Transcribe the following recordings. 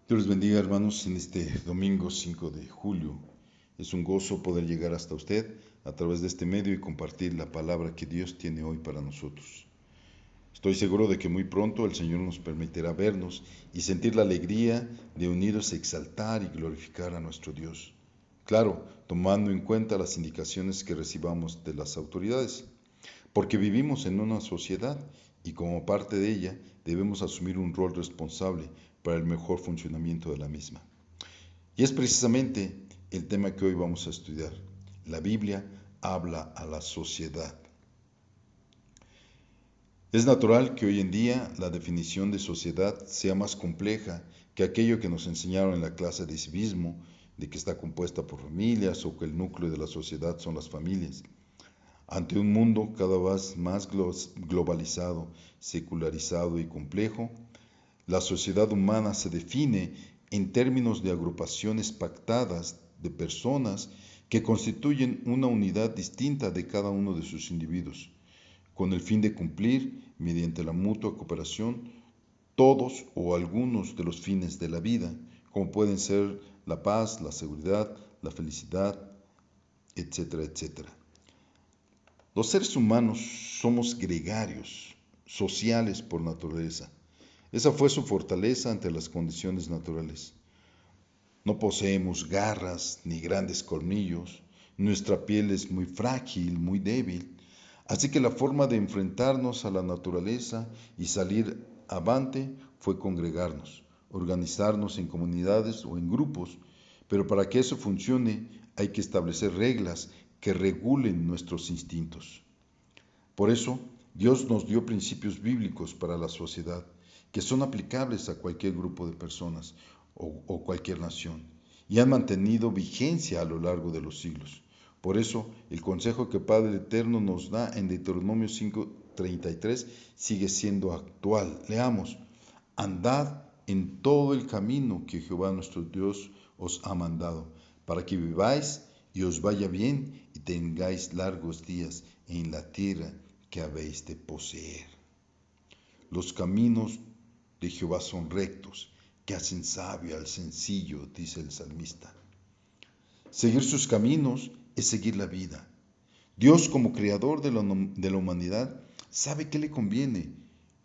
Dios les bendiga, hermanos, en este domingo 5 de julio. Es un gozo poder llegar hasta usted a través de este medio y compartir la palabra que Dios tiene hoy para nosotros. Estoy seguro de que muy pronto el Señor nos permitirá vernos y sentir la alegría de unidos a exaltar y glorificar a nuestro Dios. Claro, tomando en cuenta las indicaciones que recibamos de las autoridades, porque vivimos en una sociedad y como parte de ella debemos asumir un rol responsable para el mejor funcionamiento de la misma. Y es precisamente el tema que hoy vamos a estudiar. La Biblia habla a la sociedad. Es natural que hoy en día la definición de sociedad sea más compleja que aquello que nos enseñaron en la clase de civismo, de que está compuesta por familias o que el núcleo de la sociedad son las familias. Ante un mundo cada vez más globalizado, secularizado y complejo, la sociedad humana se define en términos de agrupaciones pactadas de personas que constituyen una unidad distinta de cada uno de sus individuos, con el fin de cumplir, mediante la mutua cooperación, todos o algunos de los fines de la vida, como pueden ser la paz, la seguridad, la felicidad, etcétera, etcétera. Los seres humanos somos gregarios, sociales por naturaleza. Esa fue su fortaleza ante las condiciones naturales. No poseemos garras ni grandes colmillos, nuestra piel es muy frágil, muy débil, así que la forma de enfrentarnos a la naturaleza y salir avante fue congregarnos, organizarnos en comunidades o en grupos, pero para que eso funcione hay que establecer reglas que regulen nuestros instintos. Por eso, Dios nos dio principios bíblicos para la sociedad, que son aplicables a cualquier grupo de personas o cualquier nación, y han mantenido vigencia a lo largo de los siglos. Por eso, el consejo que Padre Eterno nos da en Deuteronomio 5:33 sigue siendo actual. Leamos, andad en todo el camino que Jehová nuestro Dios os ha mandado, para que viváis y os vaya bien y tengáis largos días en la tierra que habéis de poseer. Los caminos de Jehová son rectos, que hacen sabio al sencillo, dice el salmista. Seguir sus caminos es seguir la vida. Dios, como creador de la humanidad, sabe qué le conviene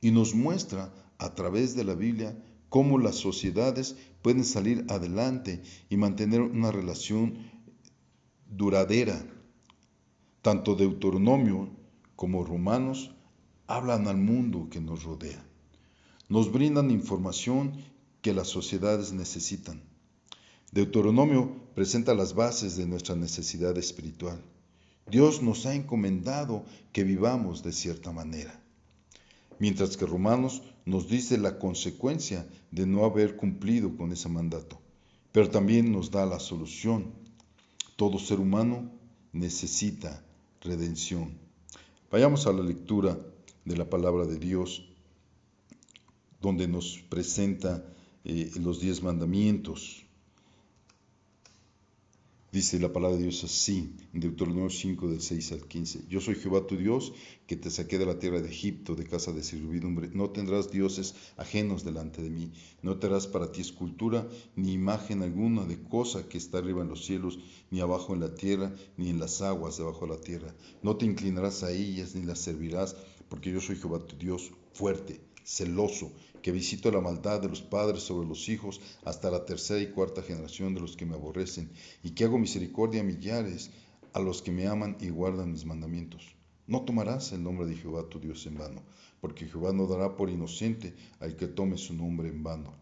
y nos muestra a través de la Biblia cómo las sociedades pueden salir adelante y mantener una relación duradera. Tanto Deuteronomio como Romanos hablan al mundo que nos rodea. Nos brindan información que las sociedades necesitan. Deuteronomio presenta las bases de nuestra necesidad espiritual. Dios nos ha encomendado que vivamos de cierta manera, mientras que Romanos nos dice la consecuencia de no haber cumplido con ese mandato, pero también nos da la solución. Todo ser humano necesita redención. Vayamos a la lectura de la palabra de Dios, donde nos presenta los 10 mandamientos. Dice la palabra de Dios así, en Deuteronomio 5, del 6 al 15. Yo soy Jehová tu Dios, que te saqué de la tierra de Egipto, de casa de servidumbre. No tendrás dioses ajenos delante de mí. No te harás para ti escultura, ni imagen alguna de cosa que está arriba en los cielos, ni abajo en la tierra, ni en las aguas debajo de la tierra. No te inclinarás a ellas, ni las servirás, porque yo soy Jehová tu Dios, fuerte, celoso, que visito la maldad de los padres sobre los hijos hasta la tercera y cuarta generación de los que me aborrecen, y que hago misericordia a millares a los que me aman y guardan mis mandamientos. No tomarás el nombre de Jehová tu Dios en vano, porque Jehová no dará por inocente al que tome su nombre en vano.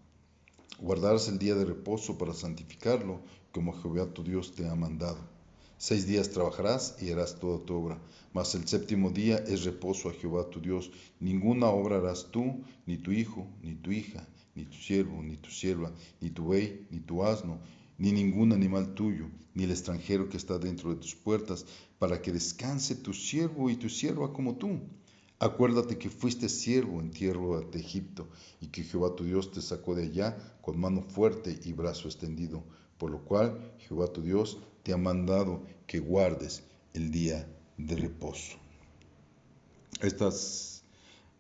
Guardarás el día de reposo para santificarlo, como Jehová tu Dios te ha mandado. 6 días trabajarás y harás toda tu obra, mas el séptimo día es reposo a Jehová tu Dios. Ninguna obra harás tú, ni tu hijo, ni tu hija, ni tu siervo, ni tu sierva, ni tu buey, ni tu asno, ni ningún animal tuyo, ni el extranjero que está dentro de tus puertas, para que descanse tu siervo y tu sierva como tú. Acuérdate que fuiste siervo en tierra de Egipto, y que Jehová tu Dios te sacó de allá con mano fuerte y brazo extendido, por lo cual Jehová tu Dios te ha mandado que guardes el día de reposo. Estos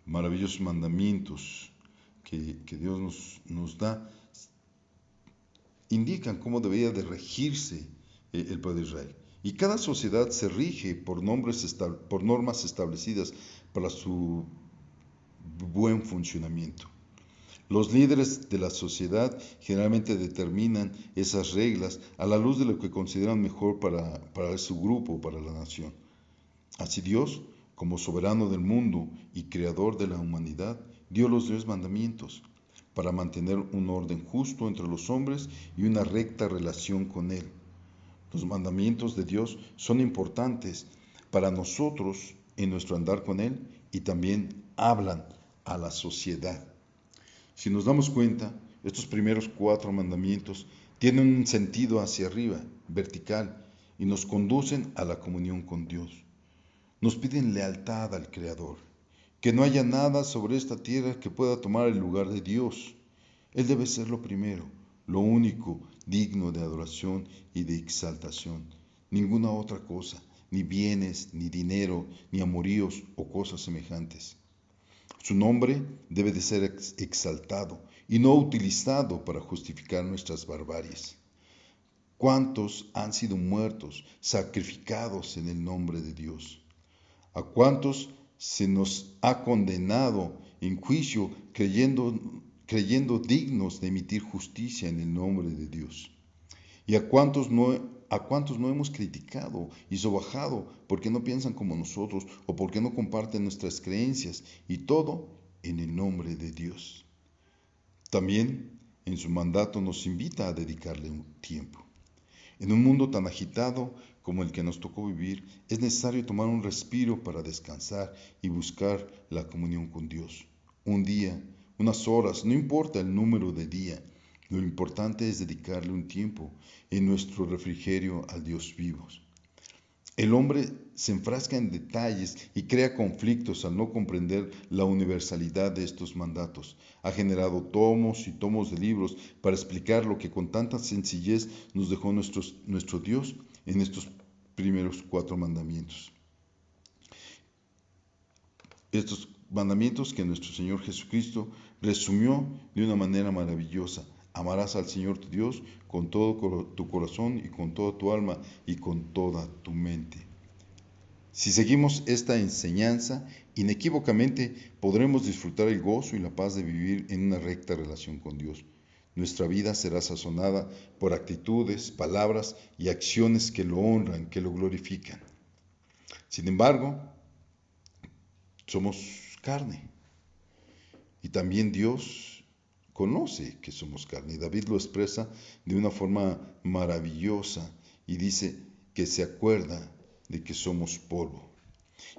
maravillosos mandamientos que Dios nos da indican cómo debería de regirse el pueblo de Israel. Y cada sociedad se rige por normas establecidas para su buen funcionamiento. Los líderes de la sociedad generalmente determinan esas reglas a la luz de lo que consideran mejor para su grupo, para la nación. Así Dios, como soberano del mundo y creador de la humanidad, dio los 10 mandamientos para mantener un orden justo entre los hombres y una recta relación con Él. Los mandamientos de Dios son importantes para nosotros en nuestro andar con Él y también hablan a la sociedad. Si nos damos cuenta, estos primeros 4 mandamientos tienen un sentido hacia arriba, vertical, y nos conducen a la comunión con Dios. Nos piden lealtad al Creador, que no haya nada sobre esta tierra que pueda tomar el lugar de Dios. Él debe ser lo primero, lo único digno de adoración y de exaltación. Ninguna otra cosa, ni bienes, ni dinero, ni amoríos o cosas semejantes. Su nombre debe de ser exaltado y no utilizado para justificar nuestras barbaries. ¿Cuántos han sido muertos, sacrificados en el nombre de Dios? ¿A cuántos se nos ha condenado en juicio creyendo dignos de emitir justicia en el nombre de Dios? ¿Y a cuántos no hemos criticado y sobajado porque no piensan como nosotros o porque no comparten nuestras creencias? Y todo en el nombre de Dios. También en su mandato nos invita a dedicarle un tiempo. En un mundo tan agitado como el que nos tocó vivir, es necesario tomar un respiro para descansar y buscar la comunión con Dios. Un día, unas horas, no importa el número de día, lo importante es dedicarle un tiempo en nuestro refrigerio al Dios vivo. El hombre se enfrasca en detalles y crea conflictos al no comprender la universalidad de estos mandatos. Ha generado tomos y tomos de libros para explicar lo que con tanta sencillez nos dejó nuestro Dios en estos primeros 4 mandamientos. Estos mandamientos que nuestro Señor Jesucristo resumió de una manera maravillosa. Amarás al Señor tu Dios con todo tu corazón y con toda tu alma y con toda tu mente. Si seguimos esta enseñanza, inequívocamente podremos disfrutar el gozo y la paz de vivir en una recta relación con Dios. Nuestra vida será sazonada por actitudes, palabras y acciones que lo honran, que lo glorifican. Sin embargo, somos carne y también Dios conoce que somos carne. Y David lo expresa de una forma maravillosa y dice que se acuerda de que somos polvo.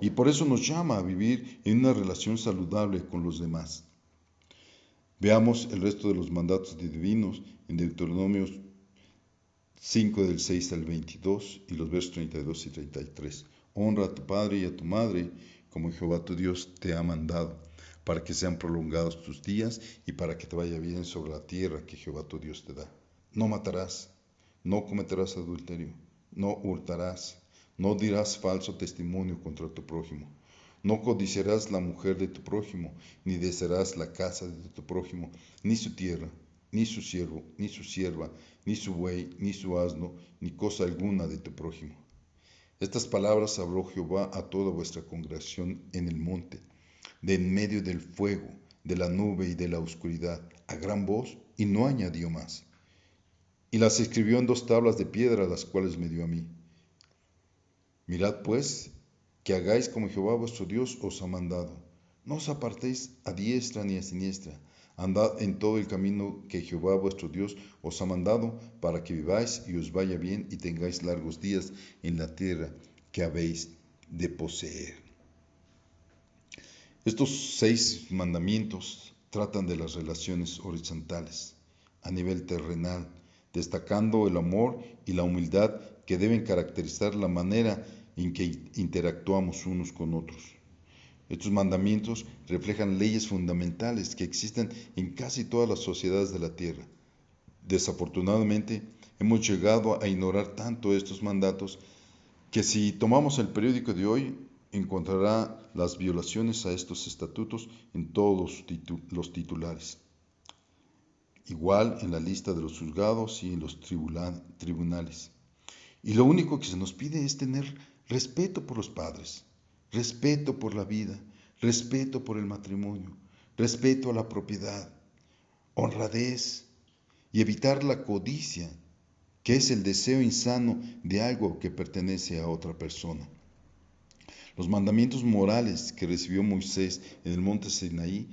Y por eso nos llama a vivir en una relación saludable con los demás. Veamos el resto de los mandatos divinos en Deuteronomio 5 del 6 al 22 y los versos 32 y 33. Honra a tu padre y a tu madre como Jehová tu Dios te ha mandado, para que sean prolongados tus días y para que te vaya bien sobre la tierra que Jehová tu Dios te da. No matarás, no cometerás adulterio, no hurtarás, no dirás falso testimonio contra tu prójimo. No codiciarás la mujer de tu prójimo, ni desearás la casa de tu prójimo, ni su tierra, ni su siervo, ni su sierva, ni su buey, ni su asno, ni cosa alguna de tu prójimo. Estas palabras habló Jehová a toda vuestra congregación en el monte, de en medio del fuego, de la nube y de la oscuridad, a gran voz, y no añadió más. Y las escribió en 2 tablas de piedra, las cuales me dio a mí. Mirad pues, que hagáis como Jehová vuestro Dios os ha mandado. No os apartéis a diestra ni a siniestra. Andad en todo el camino que Jehová vuestro Dios os ha mandado, para que viváis y os vaya bien y tengáis largos días en la tierra que habéis de poseer. Estos 6 mandamientos tratan de las relaciones horizontales a nivel terrenal, destacando el amor y la humildad que deben caracterizar la manera en que interactuamos unos con otros. Estos mandamientos reflejan leyes fundamentales que existen en casi todas las sociedades de la tierra. Desafortunadamente, hemos llegado a ignorar tanto estos mandatos que si tomamos el periódico de hoy, encontrará las violaciones a estos estatutos en todos los titulares. igual en la lista de los juzgados y en los tribunales. Y lo único que se nos pide es tener respeto por los padres, respeto por la vida, respeto por el matrimonio, respeto a la propiedad, honradez y evitar la codicia, que es el deseo insano de algo que pertenece a otra persona. Los mandamientos morales que recibió Moisés en el monte Sinaí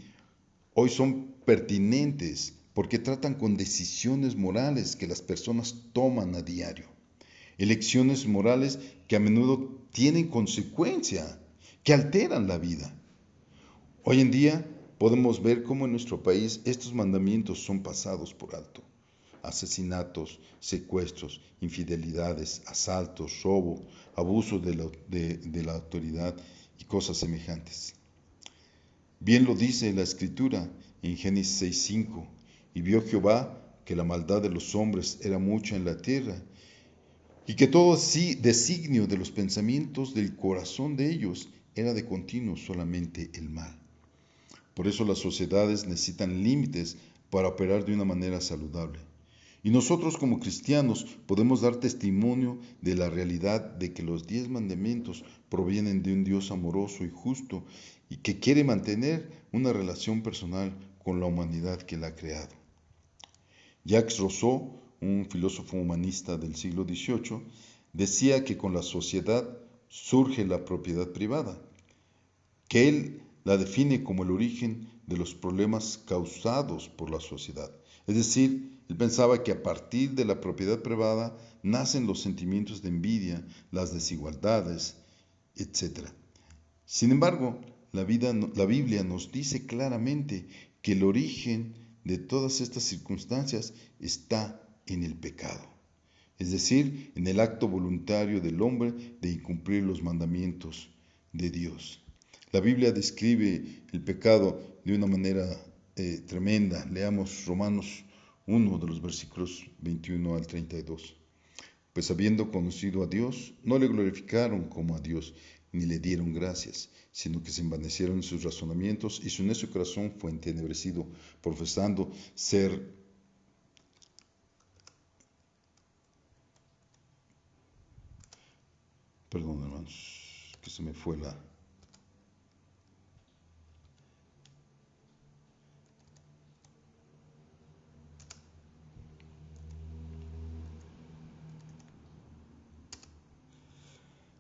hoy son pertinentes porque tratan con decisiones morales que las personas toman a diario. Elecciones morales que a menudo tienen consecuencia, que alteran la vida. Hoy en día podemos ver cómo en nuestro país estos mandamientos son pasados por alto. Asesinatos, secuestros, infidelidades, asaltos, robo, abuso de la autoridad y cosas semejantes. Bien lo dice la Escritura en Génesis 6:5, y vio Jehová que la maldad de los hombres era mucha en la tierra, y que todo designio de los pensamientos del corazón de ellos era de continuo solamente el mal. Por eso las sociedades necesitan límites para operar de una manera saludable. Y nosotros como cristianos podemos dar testimonio de la realidad de que los 10 mandamientos provienen de un Dios amoroso y justo y que quiere mantener una relación personal con la humanidad que Él ha creado. Jacques Rousseau, un filósofo humanista del siglo XVIII, decía que con la sociedad surge la propiedad privada, que él la define como el origen de los problemas causados por la sociedad. Es decir, él pensaba que a partir de la propiedad privada nacen los sentimientos de envidia, las desigualdades, etc. Sin embargo, la Biblia nos dice claramente que el origen de todas estas circunstancias está en el pecado, es decir, en el acto voluntario del hombre de incumplir los mandamientos de Dios. La Biblia describe el pecado de una manera tremenda. Leamos Romanos 1 de los versículos 21 al 32. Pues habiendo conocido a Dios, no le glorificaron como a Dios, ni le dieron gracias, sino que se envanecieron en sus razonamientos y su necio corazón fue entenebrecido, profesando ser Perdón, hermanos, que se me fue la...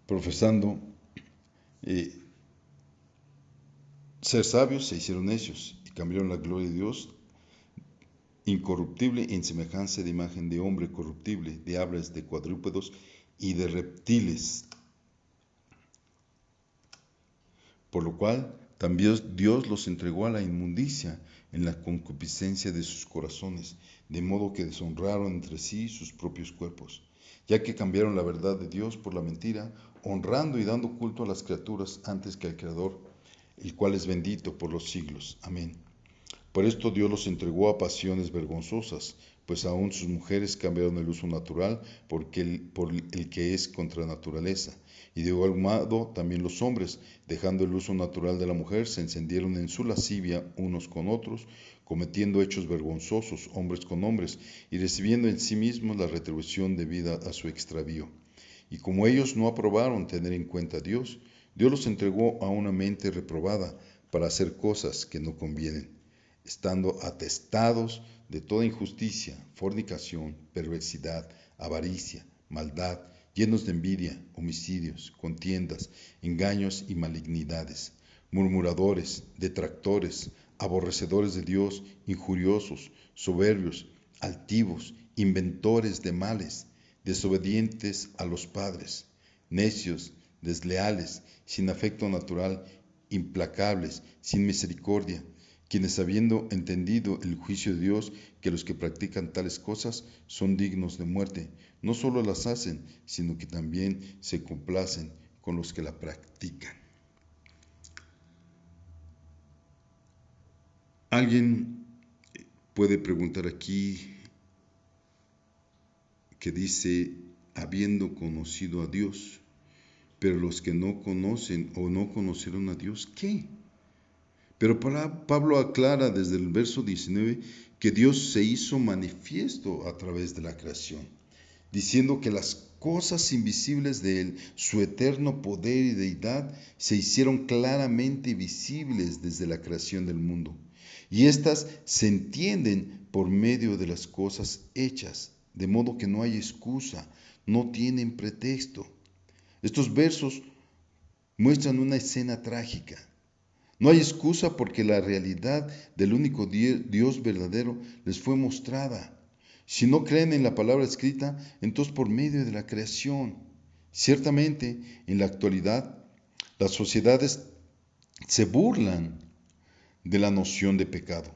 Profesando ser sabios, se hicieron necios y cambiaron la gloria de Dios incorruptible en semejanza de imagen de hombre corruptible, de aves, de cuadrúpedos y de reptiles. Por lo cual también Dios los entregó a la inmundicia en la concupiscencia de sus corazones, de modo que deshonraron entre sí sus propios cuerpos, ya que cambiaron la verdad de Dios por la mentira, honrando y dando culto a las criaturas antes que al Creador, el cual es bendito por los siglos. Amén. Por esto Dios los entregó a pasiones vergonzosas, pues aún sus mujeres cambiaron el uso natural por el que es contra naturaleza. Y de igual modo también los hombres, dejando el uso natural de la mujer, se encendieron en su lascivia unos con otros, cometiendo hechos vergonzosos hombres con hombres, y recibiendo en sí mismos la retribución debida a su extravío. Y como ellos no aprobaron tener en cuenta a Dios, Dios los entregó a una mente reprobada para hacer cosas que no convienen, estando atestados de toda injusticia, fornicación, perversidad, avaricia, maldad, llenos de envidia, homicidios, contiendas, engaños y malignidades, murmuradores, detractores, aborrecedores de Dios, injuriosos, soberbios, altivos, inventores de males, desobedientes a los padres, necios, desleales, sin afecto natural, implacables, sin misericordia, quienes habiendo entendido el juicio de Dios, que los que practican tales cosas son dignos de muerte, no solo las hacen, sino que también se complacen con los que la practican. Alguien puede preguntar aquí que dice, habiendo conocido a Dios, pero los que no conocen o no conocieron a Dios, ¿qué? Pero Pablo aclara desde el verso 19 que Dios se hizo manifiesto a través de la creación, diciendo que las cosas invisibles de Él, su eterno poder y deidad, se hicieron claramente visibles desde la creación del mundo. Y éstas se entienden por medio de las cosas hechas, de modo que no hay excusa, no tienen pretexto. Estos versos muestran una escena trágica. No hay excusa porque la realidad del único Dios verdadero les fue mostrada. Si no creen en la palabra escrita, entonces por medio de la creación. Ciertamente, en la actualidad, las sociedades se burlan de la noción de pecado,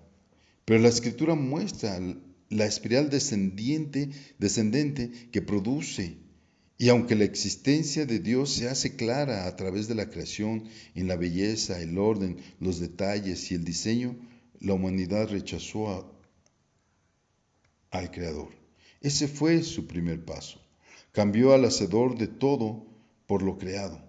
pero la escritura muestra la espiral descendente que produce. Y aunque la existencia de Dios se hace clara a través de la creación, en la belleza, el orden, los detalles y el diseño, la humanidad rechazó al Creador. Ese fue su primer paso. Cambió al Hacedor de todo por lo creado.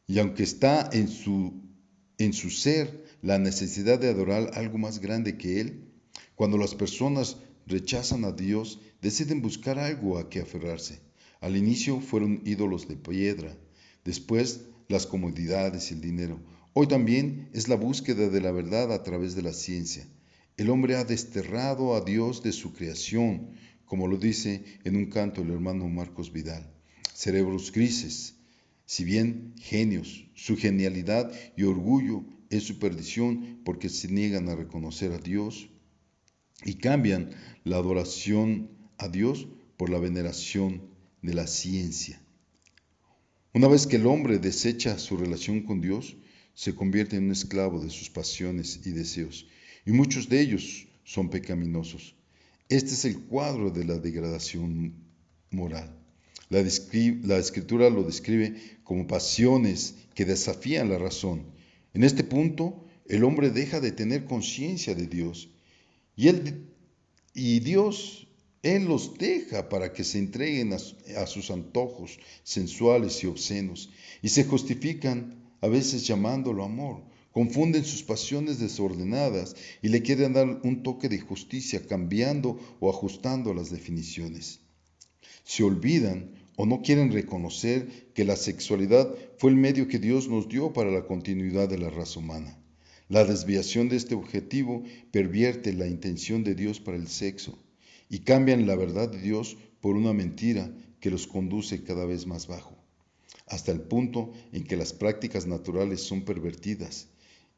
Y aunque está en su ser la necesidad de adorar algo más grande que Él, cuando las personas rechazan a Dios, deciden buscar algo a que aferrarse. Al inicio fueron ídolos de piedra, después las comodidades y el dinero. Hoy también es la búsqueda de la verdad a través de la ciencia. El hombre ha desterrado a Dios de su creación, como lo dice en un canto el hermano Marcos Vidal. Cerebros grises, si bien genios, su genialidad y orgullo es su perdición porque se niegan a reconocer a Dios y cambian la adoración a Dios por la veneración de la ciencia. Una vez que el hombre desecha su relación con Dios, se convierte en un esclavo de sus pasiones y deseos, y muchos de ellos son pecaminosos. Este es el cuadro de la degradación moral. La escritura lo describe como pasiones que desafían la razón. En este punto, el hombre deja de tener conciencia de Dios y Dios, Él los deja para que se entreguen a sus antojos sensuales y obscenos y se justifican a veces llamándolo amor. Confunden sus pasiones desordenadas y le quieren dar un toque de justicia cambiando o ajustando las definiciones. Se olvidan o no quieren reconocer que la sexualidad fue el medio que Dios nos dio para la continuidad de la raza humana. La desviación de este objetivo pervierte la intención de Dios para el sexo y cambian la verdad de Dios por una mentira que los conduce cada vez más bajo, hasta el punto en que las prácticas naturales son pervertidas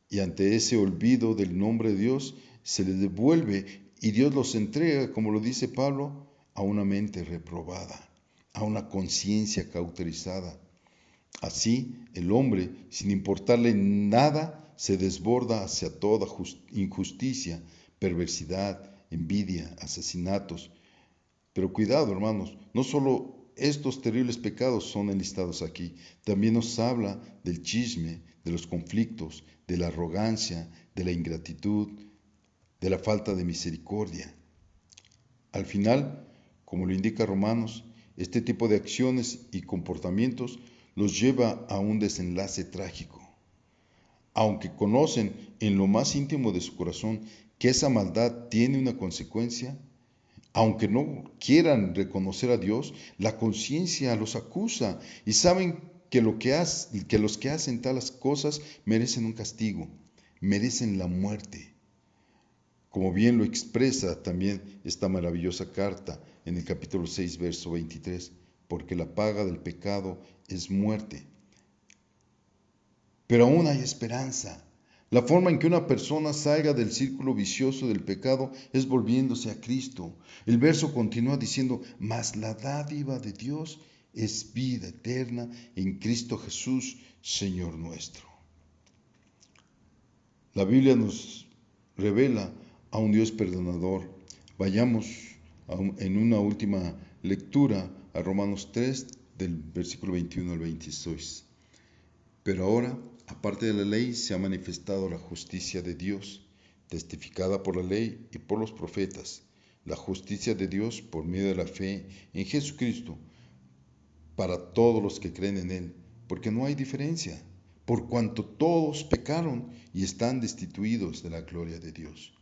y ante ese olvido del nombre de Dios se les devuelve y Dios los entrega, como lo dice Pablo, a una mente reprobada, a una conciencia cauterizada. Así, el hombre, sin importarle nada, se desborda hacia toda injusticia, perversidad, envidia, asesinatos. Pero cuidado, hermanos, no solo estos terribles pecados son enlistados aquí, también nos habla del chisme, de los conflictos, de la arrogancia, de la ingratitud, de la falta de misericordia. Al final, como lo indica Romanos, este tipo de acciones y comportamientos los lleva a un desenlace trágico. Aunque conocen en lo más íntimo de su corazón que esa maldad tiene una consecuencia, aunque no quieran reconocer a Dios, la conciencia los acusa y saben que los que hacen tales cosas merecen un castigo, merecen la muerte. Como bien lo expresa también esta maravillosa carta en el capítulo 6, verso 23, porque la paga del pecado es muerte. Pero aún hay esperanza. La forma en que una persona salga del círculo vicioso del pecado es volviéndose a Cristo. El verso continúa diciendo, mas la dádiva de Dios es vida eterna en Cristo Jesús, Señor nuestro. La Biblia nos revela a un Dios perdonador. Vayamos en una última lectura a Romanos 3, del versículo 21 al 26. Pero ahora, aparte de la ley, se ha manifestado la justicia de Dios, testificada por la ley y por los profetas, la justicia de Dios por medio de la fe en Jesucristo, para todos los que creen en Él, porque no hay diferencia, por cuanto todos pecaron y están destituidos de la gloria de Dios.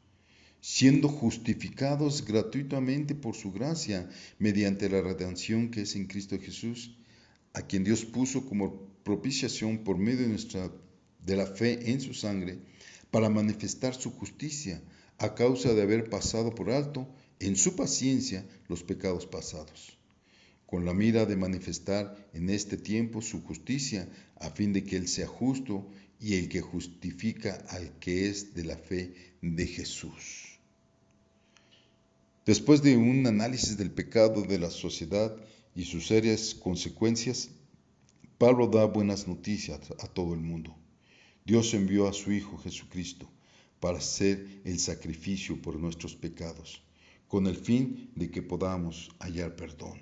siendo justificados gratuitamente por su gracia mediante la redención que es en Cristo Jesús, a quien Dios puso como propiciación por medio de la fe en su sangre, para manifestar su justicia a causa de haber pasado por alto en su paciencia los pecados pasados, con la mira de manifestar en este tiempo su justicia, a fin de que Él sea justo y el que justifica al que es de la fe de Jesús. Después de un análisis del pecado de la sociedad y sus serias consecuencias, Pablo da buenas noticias a todo el mundo. Dios envió a su Hijo Jesucristo para ser el sacrificio por nuestros pecados, con el fin de que podamos hallar perdón.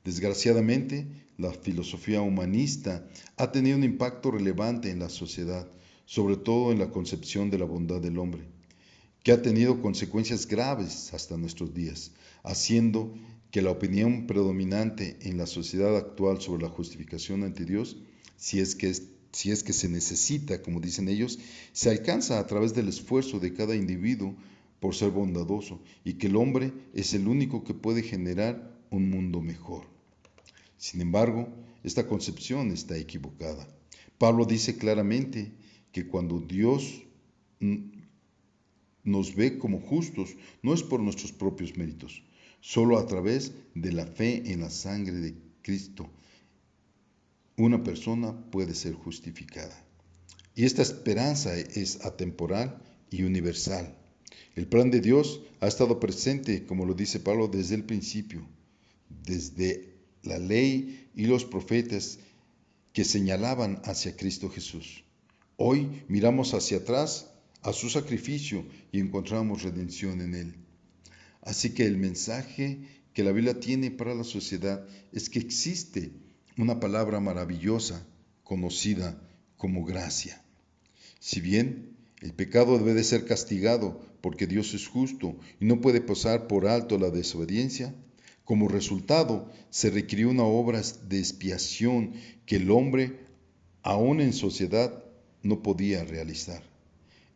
Desgraciadamente, la filosofía humanista ha tenido un impacto relevante en la sociedad, sobre todo en la concepción de la bondad del hombre, que ha tenido consecuencias graves hasta nuestros días, haciendo que la opinión predominante en la sociedad actual sobre la justificación ante Dios, si es que se necesita, como dicen ellos, se alcanza a través del esfuerzo de cada individuo por ser bondadoso y que el hombre es el único que puede generar un mundo mejor. Sin embargo, esta concepción está equivocada. Pablo dice claramente que cuando Dios nos ve como justos, no es por nuestros propios méritos, solo a través de la fe en la sangre de Cristo. Una persona puede ser justificada. Y esta esperanza es atemporal y universal. El plan de Dios ha estado presente, como lo dice Pablo, desde el principio, desde la ley y los profetas que señalaban hacia Cristo Jesús. Hoy miramos hacia atrás a su sacrificio y encontramos redención en él. Así que el mensaje que la Biblia tiene para la sociedad es que existe una palabra maravillosa conocida como gracia. Si bien el pecado debe de ser castigado porque Dios es justo y no puede pasar por alto la desobediencia, como resultado se requirió una obra de expiación que el hombre, aún en sociedad, no podía realizar.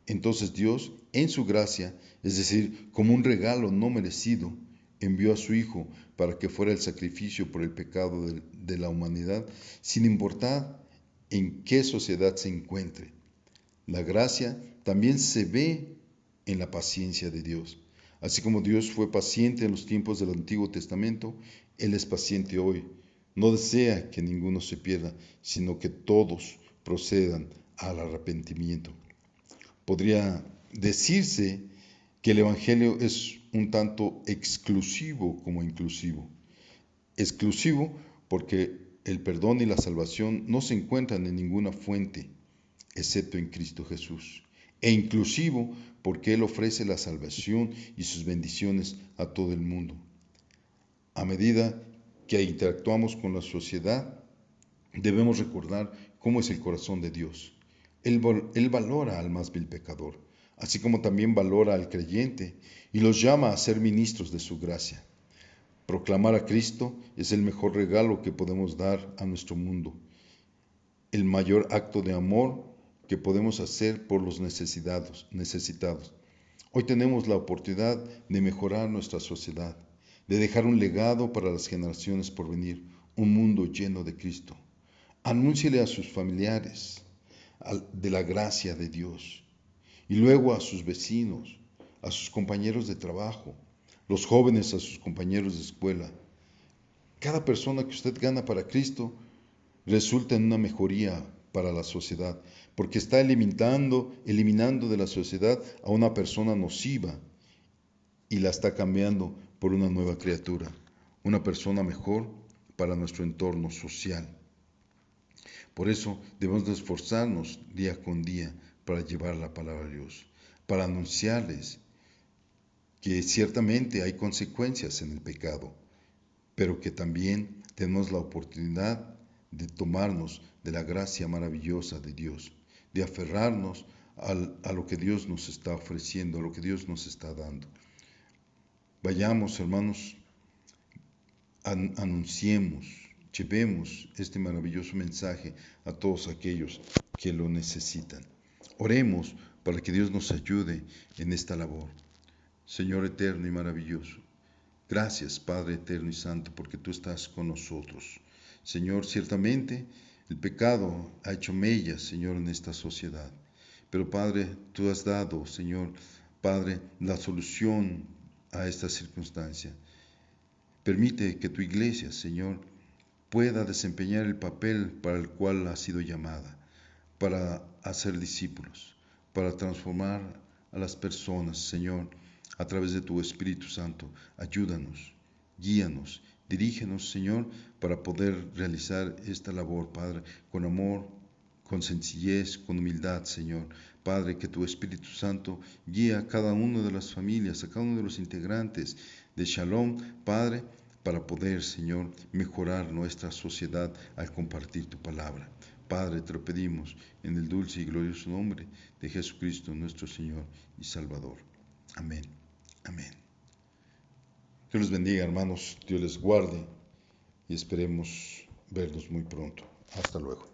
Entonces Dios, en su gracia, es decir, como un regalo no merecido, envió a su Hijo para que fuera el sacrificio por el pecado de la humanidad, sin importar en qué sociedad se encuentre. La gracia también se ve en la paciencia de Dios. Así como Dios fue paciente en los tiempos del Antiguo Testamento, Él es paciente hoy. No desea que ninguno se pierda, sino que todos procedan al arrepentimiento. Podría decirse que el Evangelio es un tanto exclusivo como inclusivo. Exclusivo porque el perdón y la salvación no se encuentran en ninguna fuente, excepto en Cristo Jesús. E inclusivo porque Él ofrece la salvación y sus bendiciones a todo el mundo. A medida que interactuamos con la sociedad, debemos recordar cómo es el corazón de Dios. Él valora al más vil pecador, así como también valora al creyente y los llama a ser ministros de su gracia. Proclamar a Cristo es el mejor regalo que podemos dar a nuestro mundo, el mayor acto de amor que podemos hacer por los necesitados. Hoy tenemos la oportunidad de mejorar nuestra sociedad, de dejar un legado para las generaciones por venir, un mundo lleno de Cristo. Anúnciele a sus familiares de la gracia de Dios y luego a sus vecinos, a sus compañeros de trabajo, los jóvenes a sus compañeros de escuela. Cada persona que usted gana para Cristo resulta en una mejoría para la sociedad, porque está eliminando de la sociedad a una persona nociva y la está cambiando por una nueva criatura, una persona mejor para nuestro entorno social. Por eso debemos de esforzarnos día con día para llevar la palabra de Dios, para anunciarles que ciertamente hay consecuencias en el pecado, pero que también tenemos la oportunidad de tomarnos de la gracia maravillosa de Dios, de aferrarnos a lo que Dios nos está ofreciendo, a lo que Dios nos está dando. Vayamos, hermanos, anunciemos, llevemos este maravilloso mensaje a todos aquellos que lo necesitan. Oremos para que Dios nos ayude en esta labor. Señor eterno y maravilloso. Gracias, Padre eterno y santo, porque tú estás con nosotros. Señor, ciertamente el pecado ha hecho mella, Señor, en esta sociedad. Pero Padre, tú has dado, Señor, Padre, la solución a esta circunstancia. Permite que tu iglesia, Señor, pueda desempeñar el papel para el cual ha sido llamada, para hacer discípulos, para transformar a las personas, Señor, a través de tu Espíritu Santo. Ayúdanos, guíanos, dirígenos, Señor, para poder realizar esta labor, Padre, con amor, con sencillez, con humildad, Señor. Padre, que tu Espíritu Santo guíe a cada una de las familias, a cada uno de los integrantes de Shalom, Padre, para poder, Señor, mejorar nuestra sociedad al compartir tu palabra. Padre, te lo pedimos en el dulce y glorioso nombre de Jesucristo, nuestro Señor y Salvador. Amén. Amén. Dios los bendiga, hermanos. Dios les guarde y esperemos verlos muy pronto. Hasta luego.